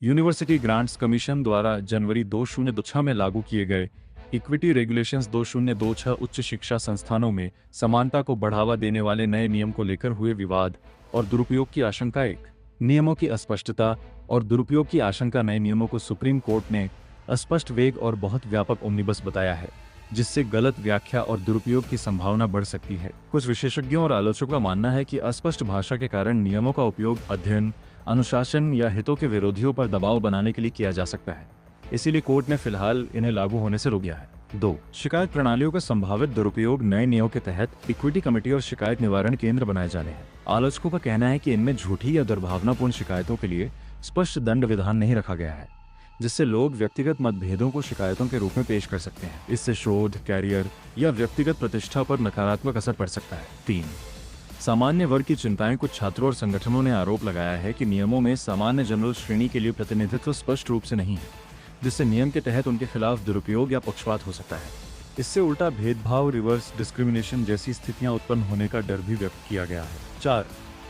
University grants commission द्वारा जनवरी 2026 में लागू किए गए इक्विटी रेगुलेशंस 2026 उच्च शिक्षा संस्थानों में समानता को बढ़ावा देने वाले नए नियम को लेकर हुए विवाद और दुरुपयोग की आशंका। एक, नियमों की अस्पष्टता और दुरुपयोग की आशंका। नए नियमों को सुप्रीम कोर्ट ने अस्पष्ट, वेग और बहुत व्यापक ओमनिबस बताया है, जिससे गलत व्याख्या और दुरुपयोग की संभावना बढ़ सकती है। कुछ विशेषज्ञों और आलोचकों का मानना है कि अस्पष्ट भाषा के कारण नियमों का उपयोग अध्ययन, अनुशासन या हितों के विरोधियों पर दबाव बनाने के लिए किया जा सकता है। इसीलिए कोर्ट ने फिलहाल इन्हें लागू होने से रोक दिया है। 2, शिकायत प्रणालियों का संभावित दुरुपयोग। नए नियमों के तहत इक्विटी कमेटी और शिकायत निवारण केंद्र बनाए जाने हैं। आलोचकों का कहना है कि इनमें झूठी या दुर्भावनापूर्ण शिकायतों के लिए स्पष्ट दंड विधान नहीं रखा गया है, जिससे लोग व्यक्तिगत मतभेदों को शिकायतों के रूप में पेश कर सकते हैं। इससे शोध, कैरियर या व्यक्तिगत प्रतिष्ठा पर नकारात्मक असर पड़ सकता है। 3, सामान्य वर्ग की चिंताएं। कुछ छात्रों और संगठनों ने आरोप लगाया है कि नियमों में सामान्य जनरल श्रेणी के लिए प्रतिनिधित्व स्पष्ट रूप से नहीं है, जिससे नियम के तहत उनके खिलाफ दुरुपयोग या पक्षपात हो सकता है। इससे उल्टा भेदभाव, रिवर्स डिस्क्रिमिनेशन जैसी स्थितियां उत्पन्न होने का डर भी व्यक्त किया गया है। 4,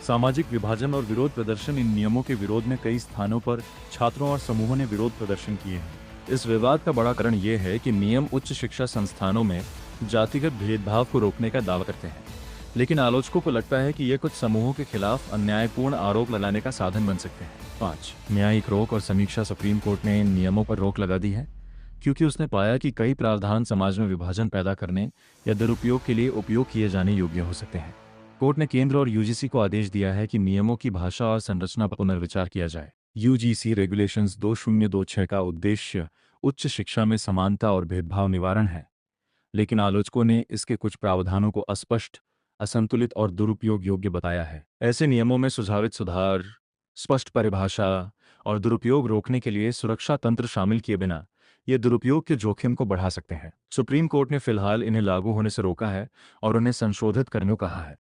सामाजिक विभाजन और विरोध प्रदर्शन। इन नियमों के विरोध में कई स्थानों पर छात्रों और समूहों ने विरोध प्रदर्शन किए हैं। इस विवाद का बड़ा कारण ये है कि नियम उच्च शिक्षा संस्थानों में जातिगत भेदभाव को रोकने का दावा करते हैं, लेकिन आलोचकों को लगता है कि ये कुछ समूहों के खिलाफ अन्यायपूर्ण आरोप लगाने का साधन बन सकते हैं। 5, न्यायिक रोक और समीक्षा। सुप्रीम कोर्ट ने इन नियमों पर रोक लगा दी है क्योंकि उसने पाया कि कई प्रावधान समाज में विभाजन पैदा करने या दुरुपयोग के लिए उपयोग किए जाने योग्य हो सकते हैं। कोर्ट ने केंद्र और यूजीसी को आदेश दिया है कि नियमों की भाषा और संरचना पर पुनर्विचार किया जाए। यूजीसी रेगुलेशंस 2026 का उद्देश्य उच्च शिक्षा में समानता और भेदभाव निवारण है, लेकिन आलोचकों ने इसके कुछ प्रावधानों को अस्पष्ट, असंतुलित और दुरुपयोग योग्य बताया है। ऐसे नियमों में सुझावित सुधार, स्पष्ट परिभाषा और दुरुपयोग रोकने के लिए सुरक्षा तंत्र शामिल किए बिना ये दुरुपयोग के जोखिम को बढ़ा सकते हैं। सुप्रीम कोर्ट ने फिलहाल इन्हें लागू होने से रोका है और उन्हें संशोधित करने को कहा है।